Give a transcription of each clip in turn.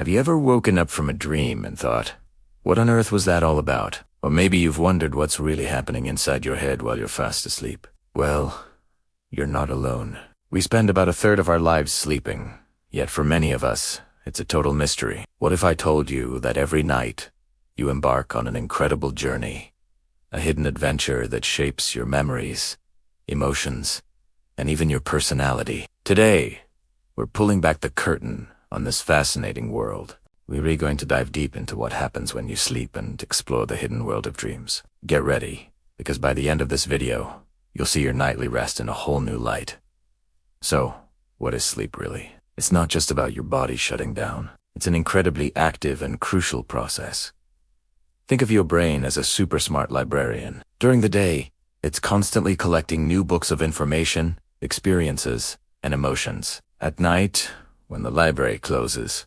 Have you ever woken up from a dream and thought, what on earth was that all about? Or maybe you've wondered what's really happening inside your head while you're fast asleep. Well, you're not alone. We spend about a third of our lives sleeping, yet for many of us, it's a total mystery. What if I told you that every night you embark on an incredible journey, a hidden adventure that shapes your memories, emotions, and even your personality? Today, we're pulling back the curtain on this fascinating world. We're really going to dive deep into what happens when you sleep and explore the hidden world of dreams. Get ready, because by the end of this video, you'll see your nightly rest in a whole new light. So, what is sleep really? It's not just about your body shutting down. It's an incredibly active and crucial process. Think of your brain as a super smart librarian. During the day, it's constantly collecting new books of information, experiences, and emotions. At night, when the library closes,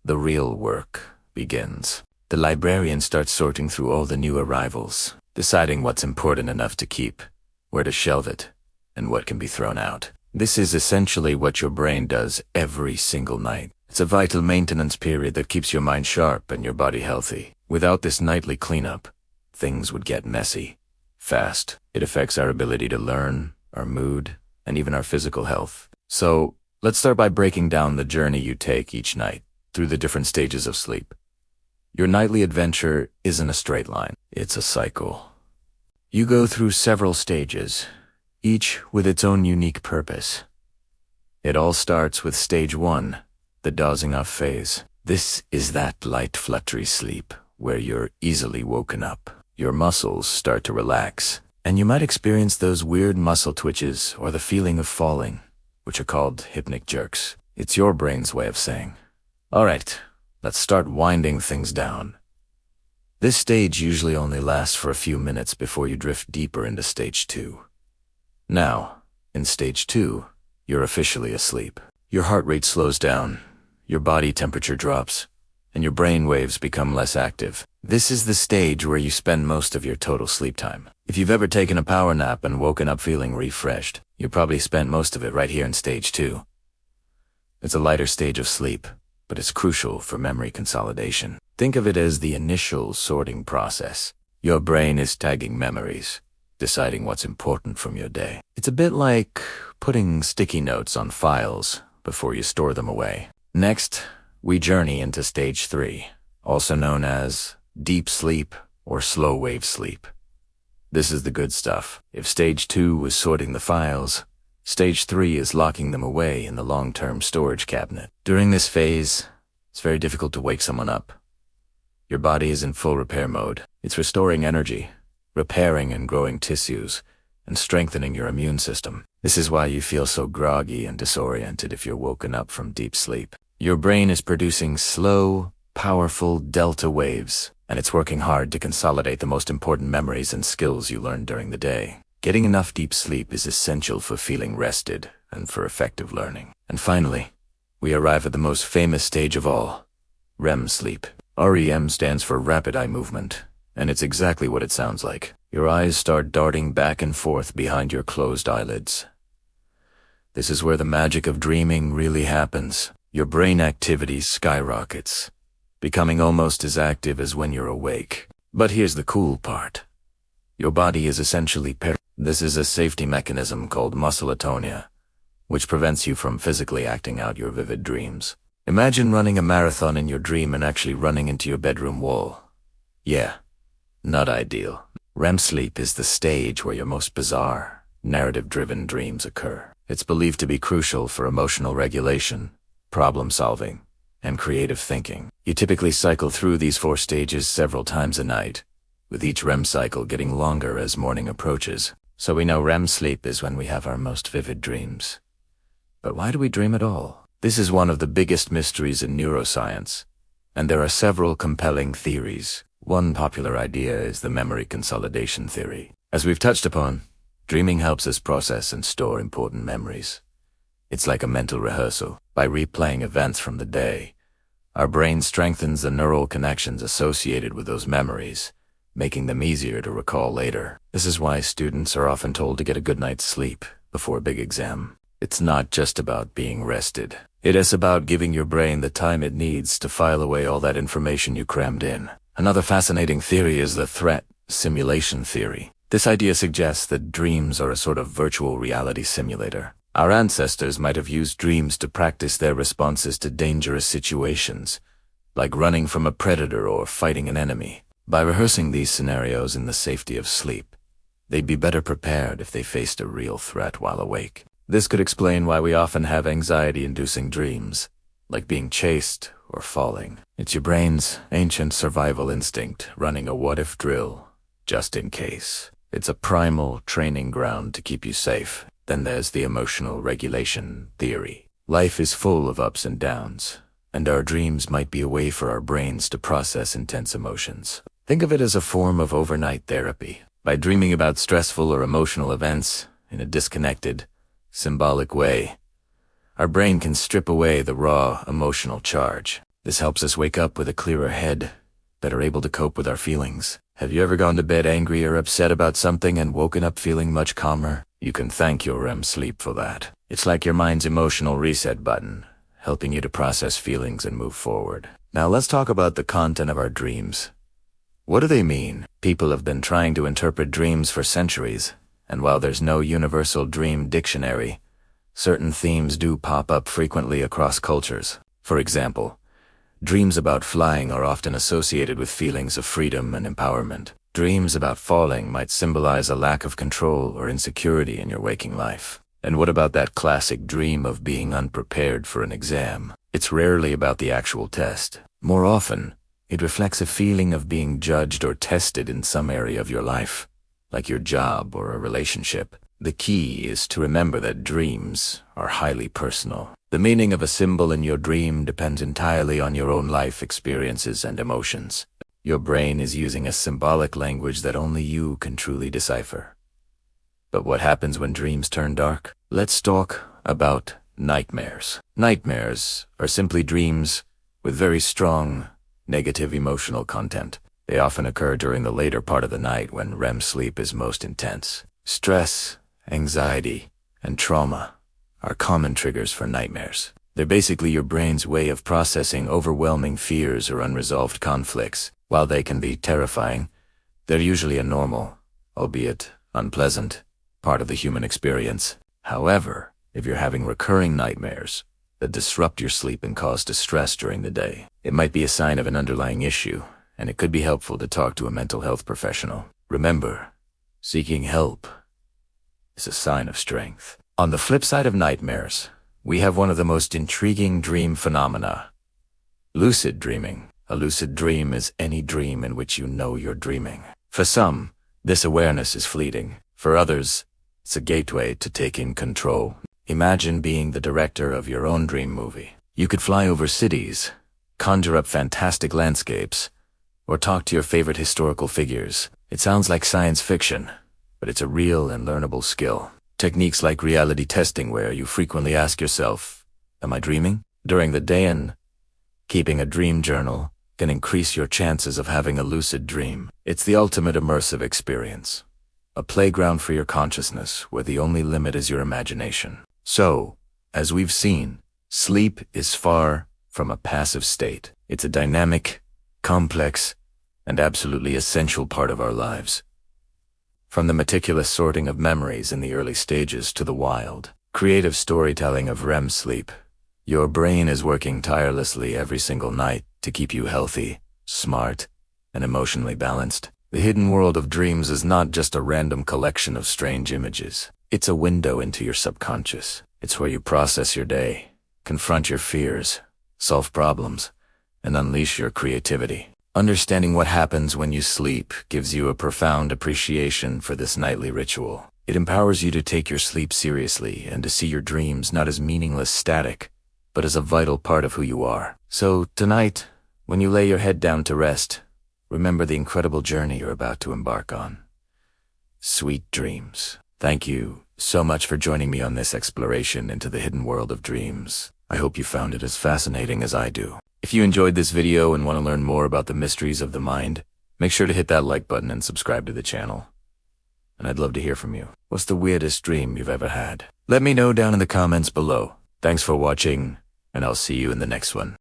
the real work begins. The librarian starts sorting through all the new arrivals, deciding what's important enough to keep, where to shelve it, and what can be thrown out. This is essentially what your brain does every single night. It's a vital maintenance period that keeps your mind sharp and your body healthy. Without this nightly cleanup, things would get messy, fast. It affects our ability to learn, our mood, and even our physical health. So, let's start by breaking down the journey you take each night through the different stages of sleep. Your nightly adventure isn't a straight line. It's a cycle. You go through several stages, each with its own unique purpose. It all starts with stage 1, the dozing off phase. This is that light, fluttery sleep where you're easily woken up. Your muscles start to relax, and you might experience those weird muscle twitches or the feeling of falling, which are called hypnic jerks. It's your brain's way of saying, all right, let's start winding things down. This stage usually only lasts for a few minutes before you drift deeper into stage 2. Now, in stage 2, you're officially asleep. Your heart rate slows down, your body temperature drops, and your brain waves become less active. This is the stage where you spend most of your total sleep time. If you've ever taken a power nap and woken up feeling refreshed, you probably spent most of it right here in stage 2. It's a lighter stage of sleep, but it's crucial for memory consolidation. Think of it as the initial sorting process. Your brain is tagging memories, deciding what's important from your day. It's a bit like putting sticky notes on files before you store them away. Next, we journey into stage 3, also known as deep sleep or slow wave sleep. This is the good stuff. If stage 2 was sorting the files, stage 3 is locking them away in the long-term storage cabinet. During this phase, it's very difficult to wake someone up. Your body is in full repair mode. It's restoring energy, repairing and growing tissues, and strengthening your immune system. This is why you feel so groggy and disoriented if you're woken up from deep sleep. Your brain is producing slow, powerful delta waves, and it's working hard to consolidate the most important memories and skills you learned during the day. Getting enough deep sleep is essential for feeling rested and for effective learning. And finally, we arrive at the most famous stage of all, REM sleep. REM stands for rapid eye movement, and it's exactly what it sounds like. Your eyes start darting back and forth behind your closed eyelids. This is where the magic of dreaming really happens. Your brain activity skyrockets, becoming almost as active as when you're awake. But here's the cool part. Your body is essentially This is a safety mechanism called muscle atonia, which prevents you from physically acting out your vivid dreams. Imagine running a marathon in your dream and actually running into your bedroom wall. Yeah, not ideal. REM sleep is the stage where your most bizarre, narrative-driven dreams occur. It's believed to be crucial for emotional regulation, problem-solving, and creative thinking. You typically cycle through these 4 stages several times a night, with each REM cycle getting longer as morning approaches. So we know REM sleep is when we have our most vivid dreams. But why do we dream at all? This is one of the biggest mysteries in neuroscience, and there are several compelling theories. One popular idea is the memory consolidation theory. As we've touched upon, dreaming helps us process and store important memories. It's like a mental rehearsal. By replaying events from the day, our brain strengthens the neural connections associated with those memories, making them easier to recall later. This is why students are often told to get a good night's sleep before a big exam. It's not just about being rested. It is about giving your brain the time it needs to file away all that information you crammed in. Another fascinating theory is the threat simulation theory. This idea suggests that dreams are a sort of virtual reality simulator. Our ancestors might have used dreams to practice their responses to dangerous situations, like running from a predator or fighting an enemy. By rehearsing these scenarios in the safety of sleep, they'd be better prepared if they faced a real threat while awake. This could explain why we often have anxiety-inducing dreams, like being chased or falling. It's your brain's ancient survival instinct running a what-if drill, just in case. It's a primal training ground to keep you safe. Then there's the emotional regulation theory. Life is full of ups and downs, and our dreams might be a way for our brains to process intense emotions. Think of it as a form of overnight therapy. By dreaming about stressful or emotional events in a disconnected, symbolic way, our brain can strip away the raw emotional charge. This helps us wake up with a clearer head, better able to cope with our feelings. Have you ever gone to bed angry or upset about something and woken up feeling much calmer? You can thank your REM sleep for that. It's like your mind's emotional reset button, helping you to process feelings and move forward. Now let's talk about the content of our dreams. What do they mean? People have been trying to interpret dreams for centuries, and while there's no universal dream dictionary, certain themes do pop up frequently across cultures. For example, dreams about flying are often associated with feelings of freedom and empowerment. Dreams about falling might symbolize a lack of control or insecurity in your waking life. And what about that classic dream of being unprepared for an exam? It's rarely about the actual test. More often, it reflects a feeling of being judged or tested in some area of your life, like your job or a relationship. The key is to remember that dreams are highly personal. The meaning of a symbol in your dream depends entirely on your own life experiences and emotions. Your brain is using a symbolic language that only you can truly decipher. But what happens when dreams turn dark? Let's talk about nightmares. Nightmares are simply dreams with very strong negative emotional content. They often occur during the later part of the night when REM sleep is most intense. Stress, anxiety, and trauma are common triggers for nightmares. They're basically your brain's way of processing overwhelming fears or unresolved conflicts. While they can be terrifying, they're usually a normal, albeit unpleasant, part of the human experience. However, if you're having recurring nightmares that disrupt your sleep and cause distress during the day, it might be a sign of an underlying issue, and it could be helpful to talk to a mental health professional. Remember, seeking help is a sign of strength. On the flip side of nightmares, we have one of the most intriguing dream phenomena: lucid dreaming. A lucid dream is any dream in which you know you're dreaming. For some, this awareness is fleeting. For others, it's a gateway to taking control. Imagine being the director of your own dream movie. You could fly over cities, conjure up fantastic landscapes, or talk to your favorite historical figures. It sounds like science fiction, but it's a real and learnable skill. Techniques like reality testing, where you frequently ask yourself, am I dreaming? During the day, and keeping a dream journal can increase your chances of having a lucid dream. It's the ultimate immersive experience, a playground for your consciousness where the only limit is your imagination. So, as we've seen, sleep is far from a passive state. It's a dynamic, complex, and absolutely essential part of our lives. From the meticulous sorting of memories in the early stages to the wild, creative storytelling of REM sleep, your brain is working tirelessly every single night to keep you healthy, smart, and emotionally balanced. The hidden world of dreams is not just a random collection of strange images. It's a window into your subconscious. It's where you process your day, confront your fears, solve problems, and unleash your creativity. Understanding what happens when you sleep gives you a profound appreciation for this nightly ritual. It empowers you to take your sleep seriously and to see your dreams not as meaningless static, but as a vital part of who you are. So tonight, when you lay your head down to rest, remember the incredible journey you're about to embark on. Sweet dreams. Thank you so much for joining me on this exploration into the hidden world of dreams. I hope you found it as fascinating as I do. If you enjoyed this video and want to learn more about the mysteries of the mind, make sure to hit that like button and subscribe to the channel. And I'd love to hear from you. What's the weirdest dream you've ever had? Let me know down in the comments below. Thanks for watching, and I'll see you in the next one.